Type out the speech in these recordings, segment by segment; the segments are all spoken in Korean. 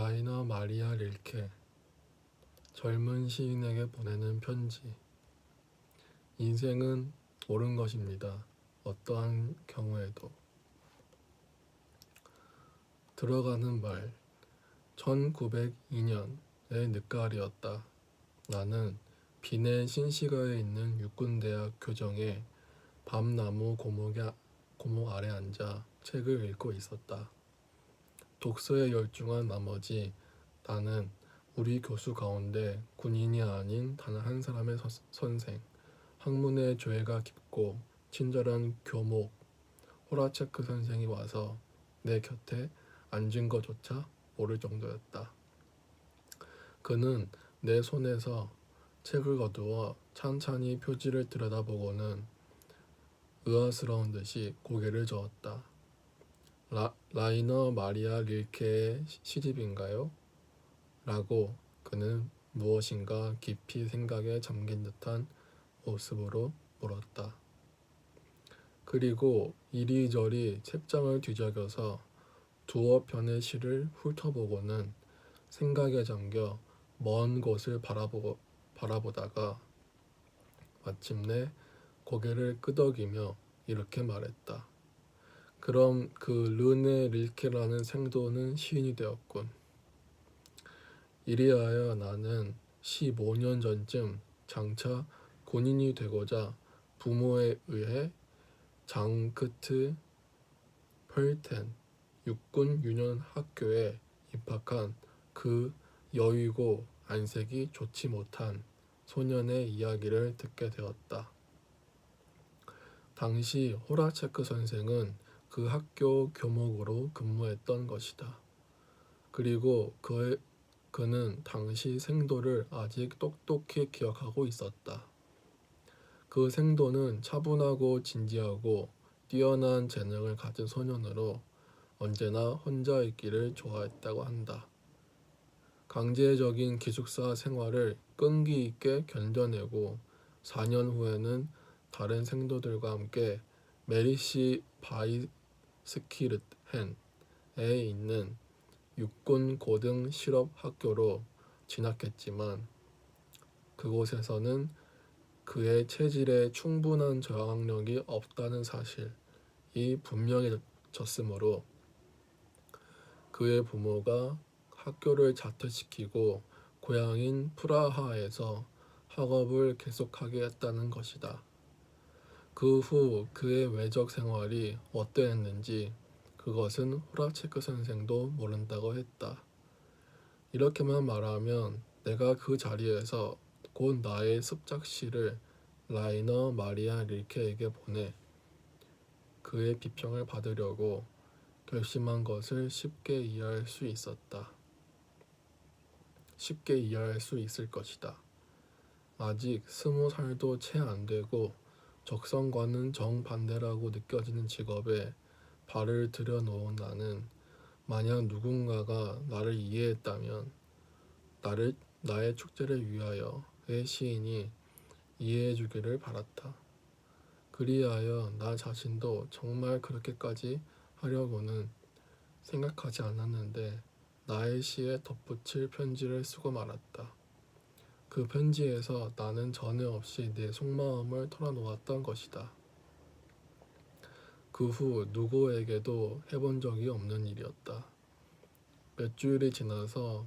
라이너 마리아 릴케, 젊은 시인에게 보내는 편지. 인생은 옳은 것입니다. 어떠한 경우에도. 들어가는 말. 1902년의 늦가을이었다. 나는 빈의 신시가에 있는 육군대학 교정의 밤나무 고목 아래 앉아 책을 읽고 있었다. 독서에 열중한 나머지 나는 우리 교수 가운데 군인이 아닌 단 한 사람의 선생, 학문의 조예가 깊고 친절한 교목 호라체크 선생이 와서 내 곁에 앉은 것조차 모를 정도였다. 그는 내 손에서 책을 거두어 찬찬히 표지를 들여다보고는 의아스러운 듯이 고개를 저었다. 라이너 마리아 릴케의 시집인가요? 라고 그는 무엇인가 깊이 생각에 잠긴 듯한 모습으로 물었다. 그리고 이리저리 책장을 뒤적여서 두어 편의 시를 훑어보고는 생각에 잠겨 먼 곳을 바라보다가 마침내 고개를 끄덕이며 이렇게 말했다. 그럼 그 르네 릴케라는 생도는 시인이 되었군. 이리하여 나는 15년 전쯤 장차 군인이 되고자 부모에 의해 장크트 펄텐 육군 유년 학교에 입학한 그 여의고 안색이 좋지 못한 소년의 이야기를 듣게 되었다. 당시 호라체크 선생은 그 학교 교목으로 근무했던 것이다. 그리고 그는 당시 생도를 아직 똑똑히 기억하고 있었다. 그 생도는 차분하고 진지하고 뛰어난 재능을 가진 소년으로 언제나 혼자 있기를 좋아했다고 한다. 강제적인 기숙사 생활을 끈기 있게 견뎌내고 4년 후에는 다른 생도들과 함께 메리시 바이스키르헨에 있는 육군 고등 실업 학교로 진학했지만 그곳에서는 그의 체질에 충분한 저항력이 없다는 사실이 분명해졌으므로 그의 부모가 학교를 자퇴시키고 고향인 프라하에서 학업을 계속하게 했다는 것이다. 그 후 그의 외적 생활이 어떠했는지 그것은 호라체크 선생도 모른다고 했다. 이렇게만 말하면 내가 그 자리에서 곧 나의 습작시를 라이너 마리아 릴케에게 보내 그의 비평을 받으려고 결심한 것을 쉽게 이해할 수 있을 것이다. 아직 20살도 채 안 되고 적성과는 정반대라고 느껴지는 직업에 발을 들여놓은 나는 만약 누군가가 나를 이해했다면 나의 축제를 위하여의 시인이 이해해주기를 바랐다. 그리하여 나 자신도 정말 그렇게까지 하려고는 생각하지 않았는데 나의 시에 덧붙일 편지를 쓰고 말았다. 그 편지에서 나는 전에 없이 내 속마음을 털어놓았던 것이다. 그 후 누구에게도 해본 적이 없는 일이었다. 몇 주일이 지나서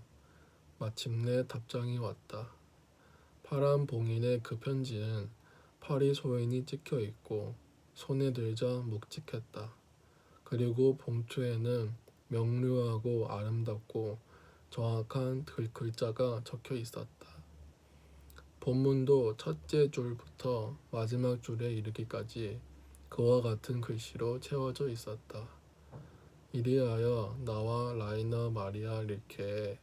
마침내 답장이 왔다. 파란 봉인의 그 편지는 파리 소인이 찍혀 있고 손에 들자 묵직했다. 그리고 봉투에는 명료하고 아름답고 정확한 글자가 적혀 있었다. 본문도 첫째 줄부터 마지막 줄에 이르기까지 그와 같은 글씨로 채워져 있었다. 이리하여 나와 라이너 마리아 릴케의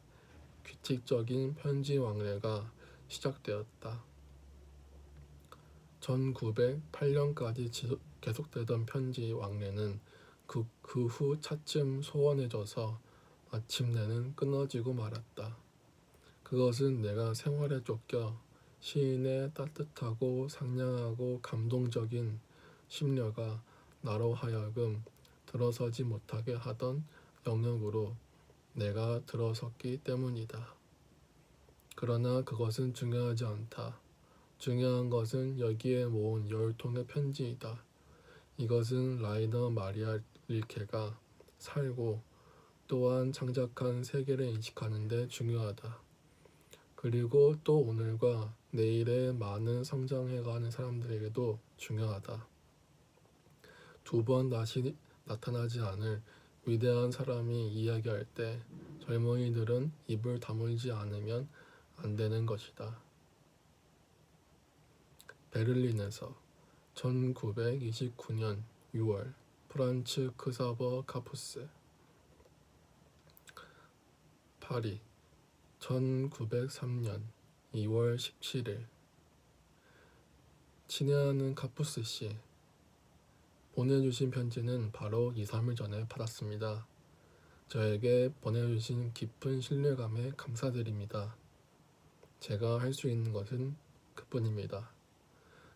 규칙적인 편지 왕래가 시작되었다. 1908년까지 계속되던 편지 왕래는 그 후 차츰 소원해져서 마침내는 끊어지고 말았다. 그것은 내가 생활에 쫓겨 시인의 따뜻하고 상냥하고 감동적인 심려가 나로 하여금 들어서지 못하게 하던 영역으로 내가 들어섰기 때문이다. 그러나 그것은 중요하지 않다. 중요한 것은 여기에 모은 10통의 편지이다. 이것은 라이너 마리아 릴케가 살고 또한 창작한 세계를 인식하는 데 중요하다. 그리고 또 오늘과 내일의 많은 성장해가는 사람들에게도 중요하다. 두 번 다시 나타나지 않을 위대한 사람이 이야기할 때 젊은이들은 입을 다물지 않으면 안 되는 것이다. 베를린에서 1929년 6월 프란츠 크사버 카푸스. 파리 1903년 2월 17일. 친애하는 카푸스 씨, 보내주신 편지는 바로 2, 3일 전에 받았습니다. 저에게 보내주신 깊은 신뢰감에 감사드립니다. 제가 할 수 있는 것은 그뿐입니다.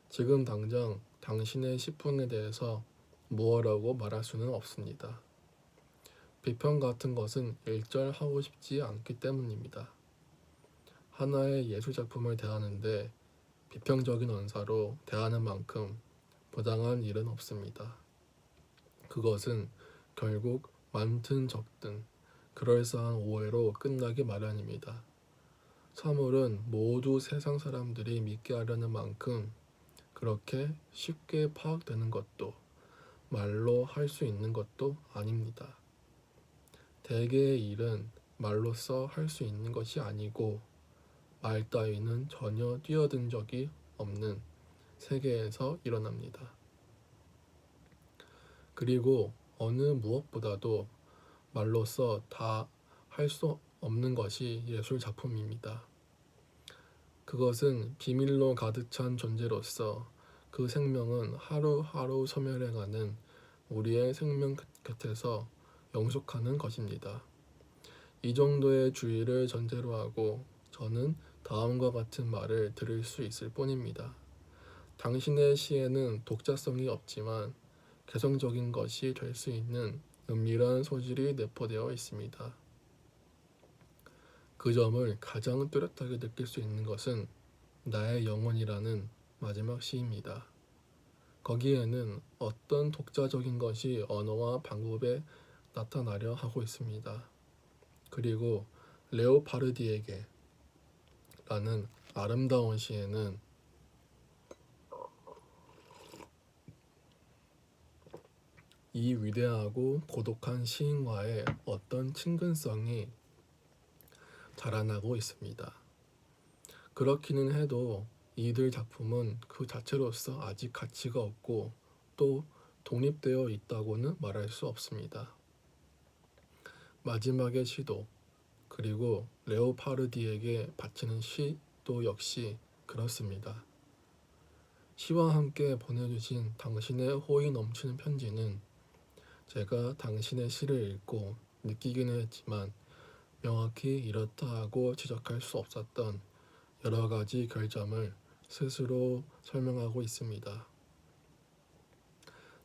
지금 당장 당신의 시풍에 대해서 무엇라고 말할 수는 없습니다. 비평 같은 것은 일절 하고 싶지 않기 때문입니다. 하나의 예술작품을 대하는데 비평적인 언사로 대하는 만큼 부당한 일은 없습니다. 그것은 결국 많든 적든 그럴싸한 오해로 끝나기 마련입니다. 사물은 모두 세상 사람들이 믿게 하려는 만큼 그렇게 쉽게 파악되는 것도 말로 할 수 있는 것도 아닙니다. 대개의 일은 말로써 할 수 있는 것이 아니고 말 따위는 전혀 뛰어든 적이 없는 세계에서 일어납니다. 그리고 어느 무엇보다도 말로써 다 할 수 없는 것이 예술 작품입니다. 그것은 비밀로 가득 찬 존재로서 그 생명은 하루하루 소멸해가는 우리의 생명 곁에서 영속하는 것입니다. 이 정도의 주의를 전제로 하고 저는 다음과 같은 말을 들을 수 있을 뿐입니다. 당신의 시에는 독자성이 없지만 개성적인 것이 될 수 있는 은밀한 소질이 내포되어 있습니다. 그 점을 가장 뚜렷하게 느낄 수 있는 것은 나의 영혼이라는 마지막 시입니다. 거기에는 어떤 독자적인 것이 언어와 방법에 나타나려 하고 있습니다. 그리고 레오파르디에게 라는 아름다운 시에는 이 위대하고 고독한 시인과의 어떤 친근성이 자라나고 있습니다. 그렇기는 해도 이들 작품은 그 자체로서 아직 가치가 없고 또 독립되어 있다고는 말할 수 없습니다. 마지막의 시도 그리고 레오파르디에게 바치는 시도 역시 그렇습니다. 시와 함께 보내주신 당신의 호의 넘치는 편지는 제가 당신의 시를 읽고 느끼기는 했지만 명확히 이렇다 하고 지적할 수 없었던 여러 가지 결점을 스스로 설명하고 있습니다.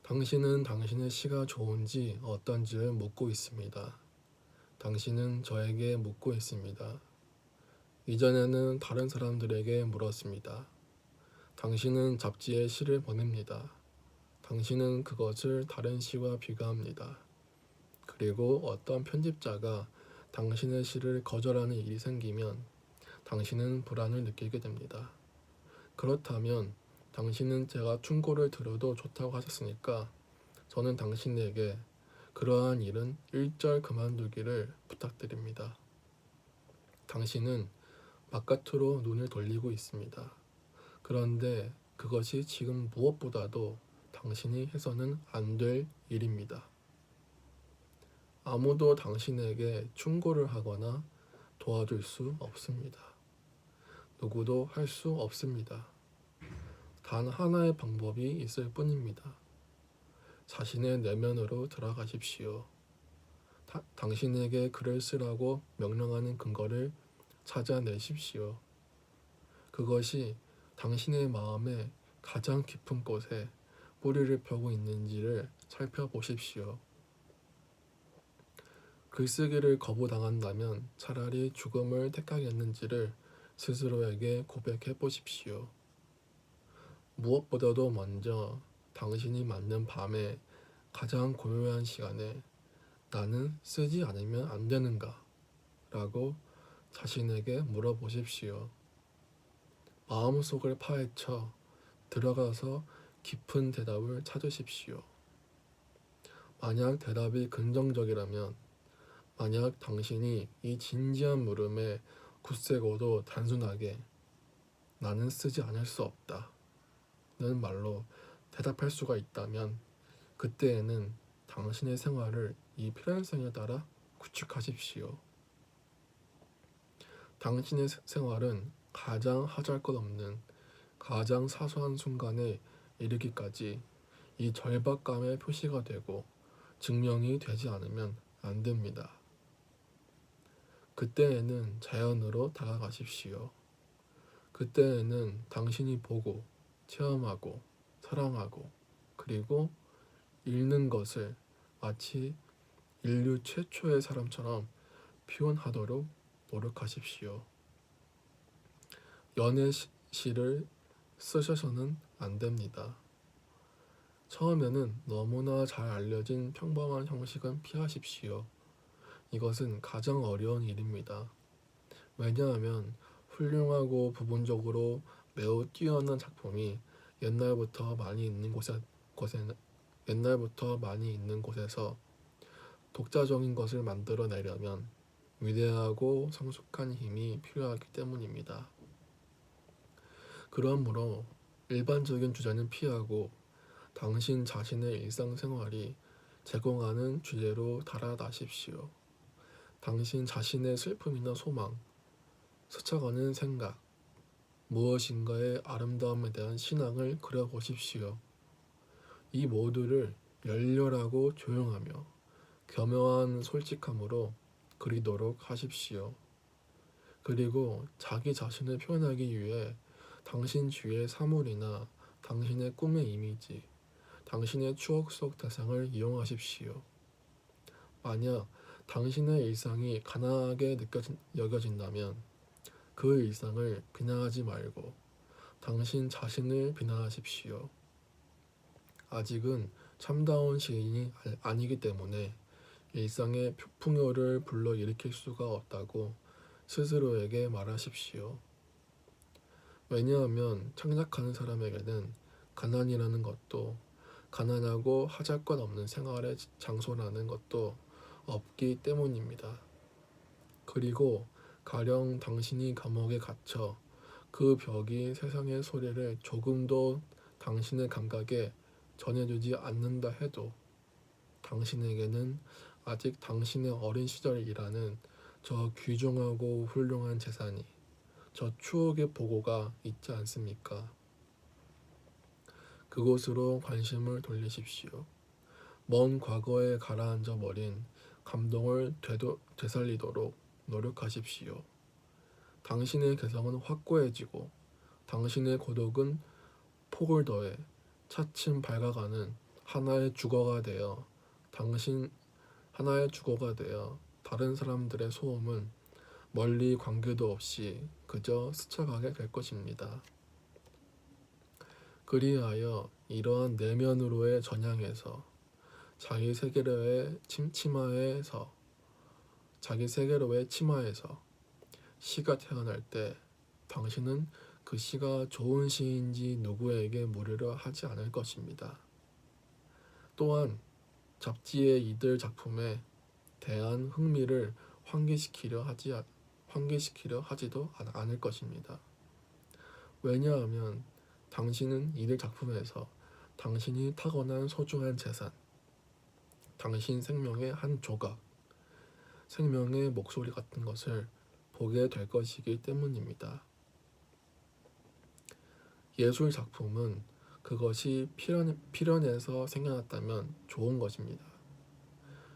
당신은 당신의 시가 좋은지 어떤지를 묻고 있습니다. 당신은 저에게 묻고 있습니다. 이전에는 다른 사람들에게 물었습니다. 당신은 잡지에 시를 보냅니다. 당신은 그것을 다른 시와 비교합니다. 그리고 어떤 편집자가 당신의 시를 거절하는 일이 생기면 당신은 불안을 느끼게 됩니다. 그렇다면 당신은 제가 충고를 들어도 좋다고 하셨으니까 저는 당신에게 그러한 일은 일절 그만두기를 부탁드립니다. 당신은 바깥으로 눈을 돌리고 있습니다. 그런데 그것이 지금 무엇보다도 당신이 해서는 안 될 일입니다. 아무도 당신에게 충고를 하거나 도와줄 수 없습니다. 누구도 할 수 없습니다. 단 하나의 방법이 있을 뿐입니다. 자신의 내면으로 들어가십시오. 당신에게 글을 쓰라고 명령하는 근거를 찾아내십시오. 그것이 당신의 마음의 가장 깊은 곳에 뿌리를 펴고 있는지를 살펴보십시오. 글쓰기를 거부당한다면 차라리 죽음을 택하겠는지를 스스로에게 고백해 보십시오. 무엇보다도 먼저 당신이 맞는 밤에 가장 고요한 시간에 나는 쓰지 않으면 안 되는가? 라고 자신에게 물어보십시오. 마음속을 파헤쳐 들어가서 깊은 대답을 찾으십시오. 만약 대답이 긍정적이라면, 만약 당신이 이 진지한 물음에 굳세고도 단순하게 나는 쓰지 않을 수 없다 는 말로 대답할 수가 있다면, 그때에는 당신의 생활을 이 필연성에 따라 구축하십시오. 당신의 생활은 가장 하잘것없는 가장 사소한 순간에 이르기까지 이 절박감의 표시가 되고 증명이 되지 않으면 안 됩니다. 그때에는 자연으로 다가가십시오. 그때에는 당신이 보고 체험하고 사랑하고 그리고 읽는 것을 마치 인류 최초의 사람처럼 표현하도록 노력하십시오. 연애 시를 쓰셔서는 안 됩니다. 처음에는 너무나 잘 알려진 평범한 형식은 피하십시오. 이것은 가장 어려운 일입니다. 왜냐하면 훌륭하고 부분적으로 매우 뛰어난 작품이 옛날부터 많이 있는 곳에서 독자적인 것을 만들어내려면 위대하고 성숙한 힘이 필요하기 때문입니다. 그러므로 일반적인 주제는 피하고 당신 자신의 일상생활이 제공하는 주제로 달아나십시오. 당신 자신의 슬픔이나 소망, 스쳐가는 생각, 무엇인가의 아름다움에 대한 신앙을 그려보십시오. 이 모두를 열렬하고 조용하며 교묘한 솔직함으로 그리도록 하십시오. 그리고 자기 자신을 표현하기 위해 당신 주위의 사물이나 당신의 꿈의 이미지, 당신의 추억 속 대상을 이용하십시오. 만약 당신의 일상이 가난하게 여겨진다면 그 일상을 비난하지 말고 당신 자신을 비난하십시오. 아직은 참다운 시인이 아니기 때문에 일상의 풍요를 불러일으킬 수가 없다고 스스로에게 말하십시오. 왜냐하면 창작하는 사람에게는 가난이라는 것도, 가난하고 하잘것없는 생활의 장소라는 것도 없기 때문입니다. 그리고 가령 당신이 감옥에 갇혀 그 벽이 세상의 소리를 조금도 당신의 감각에 전해주지 않는다 해도 당신에게는 아직 당신의 어린 시절이라는 저 귀중하고 훌륭한 재산이, 저 추억의 보고가 있지 않습니까? 그곳으로 관심을 돌리십시오. 먼 과거에 가라앉아 버린 감동을 되살리도록 노력하십시오. 당신의 개성은 확고해지고 당신의 고독은 폭을 더해 차츰 밝아가는 하나의 주거가 되어 다른 사람들의 소음은 멀리 관계도 없이 그저 스쳐가게 될 것입니다. 그리하여 이러한 내면으로의 전향에서 자기 세계로의 치마에서 시가 태어날 때 당신은 그 시가 좋은 시인지 누구에게 물으려 하지 않을 것입니다. 또한 잡지의 이들 작품에 대한 흥미를 환기시키려 하지도 않을 것입니다. 왜냐하면 당신은 이들 작품에서 당신이 타고난 소중한 재산, 당신 생명의 한 조각, 생명의 목소리 같은 것을 보게 될 것이기 때문입니다. 예술 작품은 그것이 필연에서 생겨났다면 좋은 것입니다.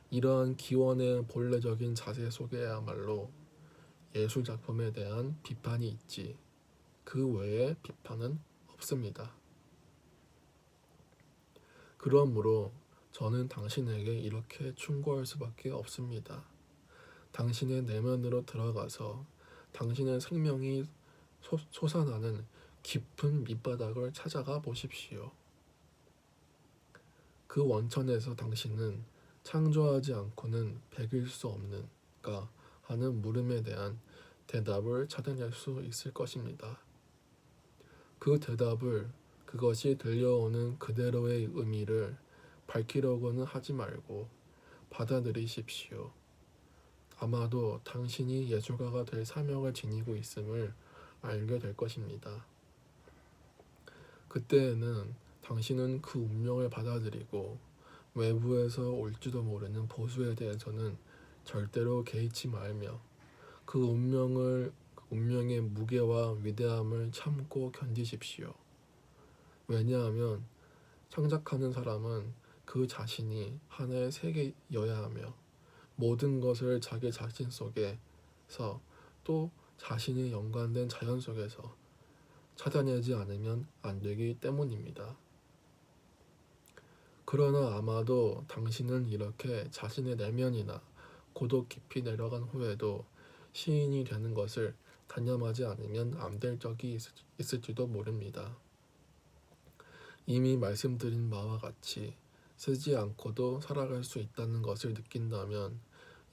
이러한 기원의 본래적인 자세 속에야말로 예술 작품에 대한 비판이 있지, 그 외에 비판은 없습니다. 그러므로 저는 당신에게 이렇게 충고할 수밖에 없습니다. 당신의 내면으로 들어가서 당신의 생명이 솟아나는 깊은 밑바닥을 찾아가 보십시오. 그 원천에서 당신은 창조하지 않고는 배길 수 없는가 하는 물음에 대한 대답을 찾아낼 수 있을 것입니다. 그 대답을, 그것이 들려오는 그대로의 의미를 밝히려고는 하지 말고 받아들이십시오. 아마도 당신이 예술가가 될 사명을 지니고 있음을 알게 될 것입니다. 그때에는 당신은 그 운명을 받아들이고 외부에서 올지도 모르는 보수에 대해서는 절대로 개의치 말며 그 운명의 무게와 위대함을 참고 견디십시오. 왜냐하면 창작하는 사람은 그 자신이 하나의 세계여야 하며 모든 것을 자기 자신 속에서 또 자신이 연관된 자연 속에서 찾아내지 않으면 안 되기 때문입니다. 그러나 아마도 당신은 이렇게 자신의 내면이나 고독 깊이 내려간 후에도 시인이 되는 것을 단념하지 않으면 안 될 적이 있을지도 모릅니다. 이미 말씀드린 바와 같이 쓰지 않고도 살아갈 수 있다는 것을 느낀다면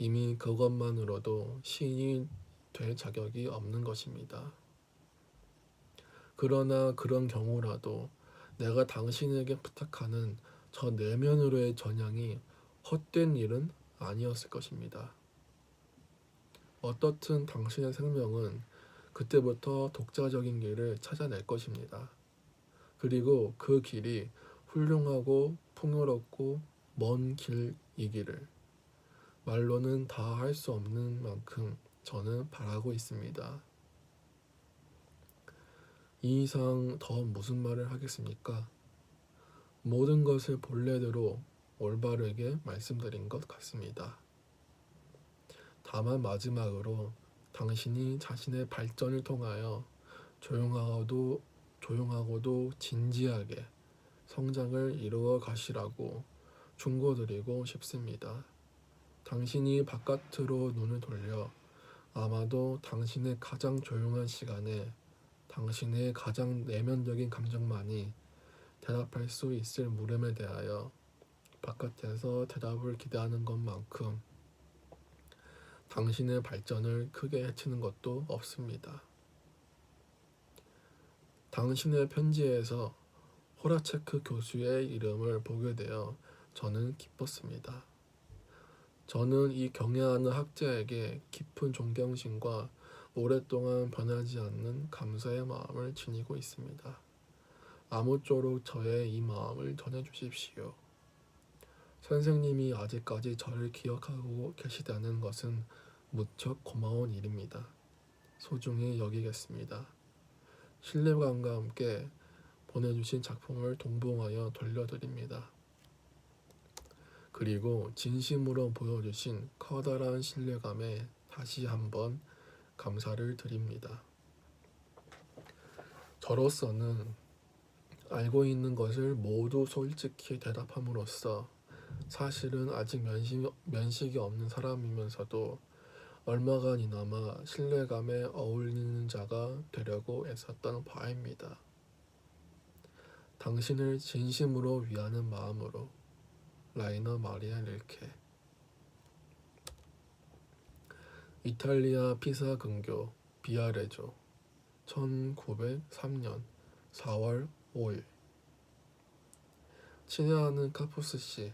이미 그것만으로도 시인이 될 자격이 없는 것입니다. 그러나 그런 경우라도 내가 당신에게 부탁하는 저 내면으로의 전향이 헛된 일은 아니었을 것입니다. 어떻든 당신의 생명은 그때부터 독자적인 길을 찾아낼 것입니다. 그리고 그 길이 훌륭하고 풍요롭고 먼 길이기를 말로는 다 할 수 없는 만큼 저는 바라고 있습니다. 이 이상 더 무슨 말을 하겠습니까? 모든 것을 본래대로 올바르게 말씀드린 것 같습니다. 다만 마지막으로 당신이 자신의 발전을 통하여 조용하고도 진지하게 성장을 이루어 가시라고 충고드리고 싶습니다. 당신이 바깥으로 눈을 돌려 아마도 당신의 가장 조용한 시간에 당신의 가장 내면적인 감정만이 대답할 수 있을 물음에 대하여 바깥에서 대답을 기대하는 것만큼 당신의 발전을 크게 해치는 것도 없습니다. 당신의 편지에서 호라체크 교수의 이름을 보게 되어 저는 기뻤습니다. 저는 이 경애하는 학자에게 깊은 존경심과 오랫동안 변하지 않는 감사의 마음을 지니고 있습니다. 아무쪼록 저의 이 마음을 전해주십시오. 선생님이 아직까지 저를 기억하고 계시다는 것은 무척 고마운 일입니다. 소중히 여기겠습니다. 신뢰감과 함께 보내주신 작품을 동봉하여 돌려드립니다. 그리고 진심으로 보여주신 커다란 신뢰감에 다시 한번 감사를 드립니다. 저로서는 알고 있는 것을 모두 솔직히 대답함으로써 사실은 아직 면식이 없는 사람이면서도 얼마간이나마 신뢰감에 어울리는 자가 되려고 애썼던 바입니다. 당신을 진심으로 위하는 마음으로 라이너 마리아 릴케. 이탈리아 피사 근교 비아레조 1903년 4월 5일. 친애하는 카푸스 씨,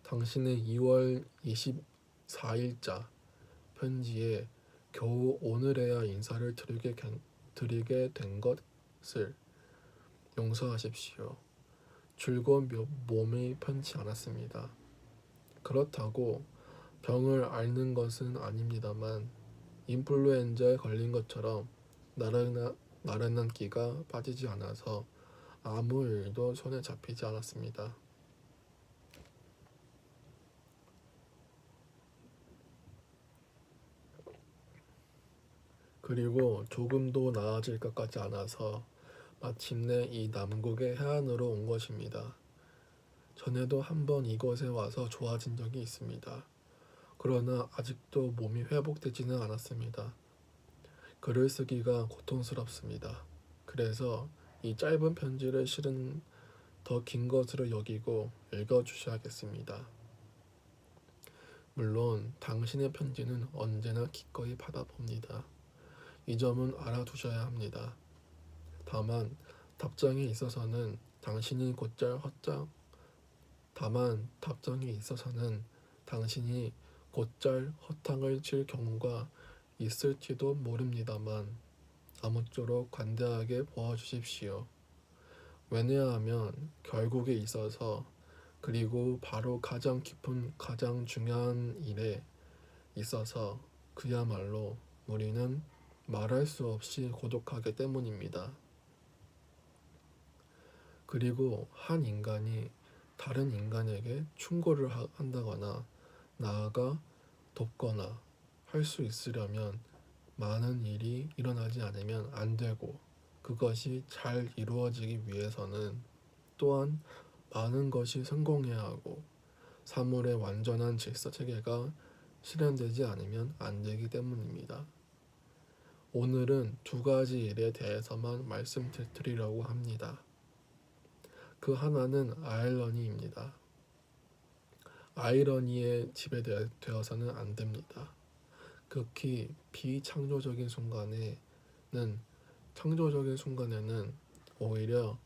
당신의 2월 24일자 편지에 겨우 오늘에야 인사를 드리게 된 것을 용서하십시오. 즐거운 몸이 편치 않았습니다. 그렇다고 병을 앓는 것은 아닙니다만 인플루엔자에 걸린 것처럼 나른한 기가 빠지지 않아서 아무 일도 손에 잡히지 않았습니다. 그리고 조금도 나아질 것 같지 않아서 마침내 이 남극의 해안으로 온 것입니다. 전에도 한번 이곳에 와서 좋아진 적이 있습니다. 그러나 아직도 몸이 회복되지는 않았습니다. 글을 쓰기가 고통스럽습니다. 그래서 이 짧은 편지를 실은 더 긴 것으로 여기고 읽어주셔야겠습니다. 물론 당신의 편지는 언제나 기꺼이 받아봅니다. 이 점은 알아두셔야 합니다. 다만 답장에 있어서는 당신이 곧잘 허탕을 칠 경우가 있을지도 모릅니다만 아무쪼록 관대하게 보아주십시오. 왜냐하면 결국에 있어서 그리고 바로 가장 깊은 가장 중요한 일에 있어서 그야말로 우리는 말할 수 없이 고독하기 때문입니다. 그리고 한 인간이 다른 인간에게 충고를 한다거나 나아가 돕거나 할 수 있으려면 많은 일이 일어나지 않으면 안 되고 그것이 잘 이루어지기 위해서는 또한 많은 것이 성공해야 하고 사물의 완전한 질서 체계가 실현되지 않으면 안 되기 때문입니다. 오늘은 두 가지 일에 대해서만 말씀드리려고 합니다. 그 하나는 아이러니입니다. 아이러니에 지배되어서는 안 됩니다. 극히 비창조적인 창조적인 순간에는 오히려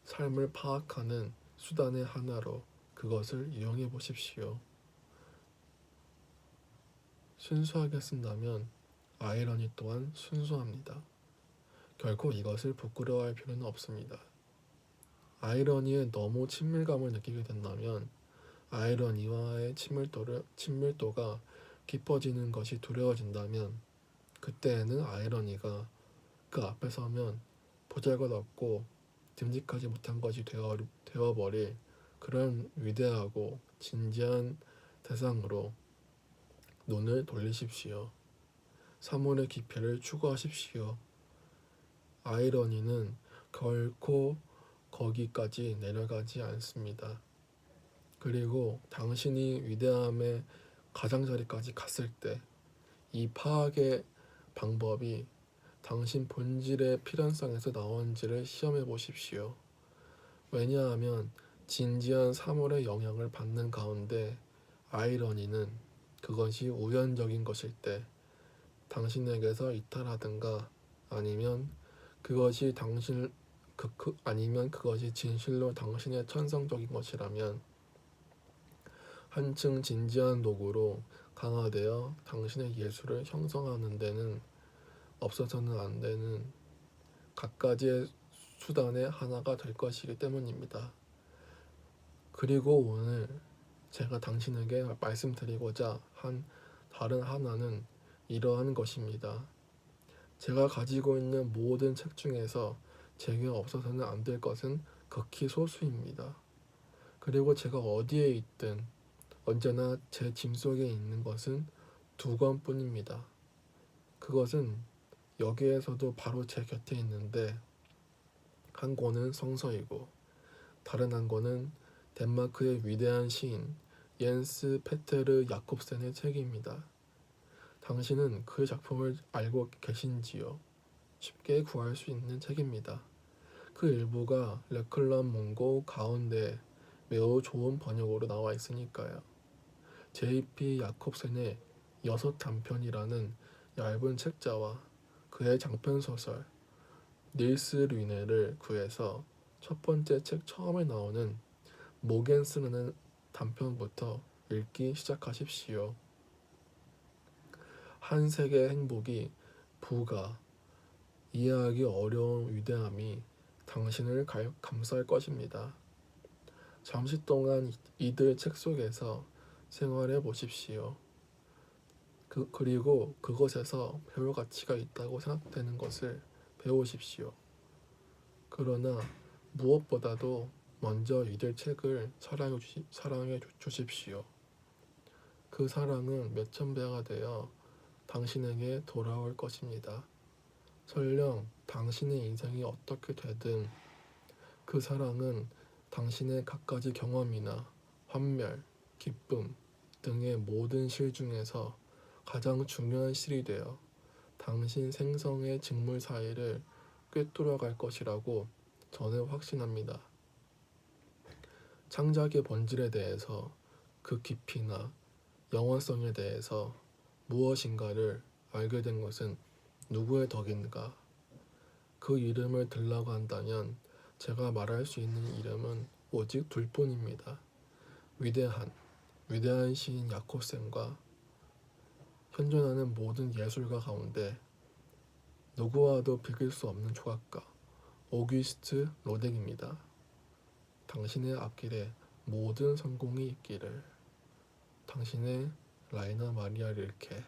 삶을 파악하는 수단의 하나로 그것을 이용해 보십시오. 순수하게 쓴다면 아이러니 또한 순수합니다. 결코 이것을 부끄러워할 필요는 없습니다. 아이러니에 너무 친밀감을 느끼게 된다면 아이러니와의 친밀도가 깊어지는 것이 두려워진다면 그때에는 아이러니가 그 앞에 서면 보잘것없고 듬직하지 못한 것이 되어버릴 그런 위대하고 진지한 대상으로 눈을 돌리십시오. 사물의 깊이를 추구하십시오. 아이러니는 결코 거기까지 내려가지 않습니다. 그리고 당신이 위대함의 가장자리까지 갔을 때 이 파악의 방법이 당신 본질의 필연성에서 나온지를 시험해 보십시오. 왜냐하면 진지한 사물의 영향을 받는 가운데 아이러니는 그것이 우연적인 것일 때 당신에게서 이탈하든가 아니면 그것이 진실로 당신의 천성적인 것이라면 한층 진지한 도구로 강화되어 당신의 예술을 형성하는 데는 없어서는 안 되는 갖가지의 수단의 하나가 될 것이기 때문입니다. 그리고 오늘 제가 당신에게 말씀드리고자 한 다른 하나는 이러한 것입니다. 제가 가지고 있는 모든 책 중에서 제게 없어서는 안 될 것은 극히 소수입니다. 그리고 제가 어디에 있든 언제나 제 짐 속에 있는 것은 두 권뿐입니다. 그것은 여기에서도 바로 제 곁에 있는데 한 권은 성서이고 다른 한 권은 덴마크의 위대한 시인 옌스 페테르 야콥센의 책입니다. 당신은 그 작품을 알고 계신지요? 쉽게 구할 수 있는 책입니다. 그 일부가 레클람 몽고 가운데 매우 좋은 번역으로 나와 있으니까요. J.P. 야콥센의 6단편이라는 얇은 책자와 그의 장편소설 닐스 류네를 구해서 첫 번째 책 처음에 나오는 모겐스라는 단편부터 읽기 시작하십시오. 한 세계의 행복이 부가 이해하기 어려운 위대함이 당신을 감쌀 것입니다. 잠시 동안 이들 책 속에서 생활해 보십시오. 그리고 그것에서 배울 가치가 있다고 생각되는 것을 배우십시오. 그러나 무엇보다도 먼저 이들 책을 사랑해 주십시오. 그 사랑은 몇천 배가 되어 당신에게 돌아올 것입니다. 설령 당신의 인생이 어떻게 되든 그 사랑은 당신의 갖가지 경험이나 환멸, 기쁨, 등의 모든 실 중에서 가장 중요한 실이 되어 당신 생성의 직물 사이를 꿰뚫어 갈 것이라고 저는 확신합니다. 창작의 본질에 대해서, 그 깊이나 영원성에 대해서 무엇인가를 알게 된 것은 누구의 덕인가? 그 이름을 들라고 한다면 제가 말할 수 있는 이름은 오직 둘뿐입니다. 위대한 시인 야코센과 현존하는 모든 예술가 가운데 누구와도 비길 수 없는 조각가 오규스트 로댕입니다. 당신의 앞길에 모든 성공이 있기를. 당신의 라이나 마리아 릴케.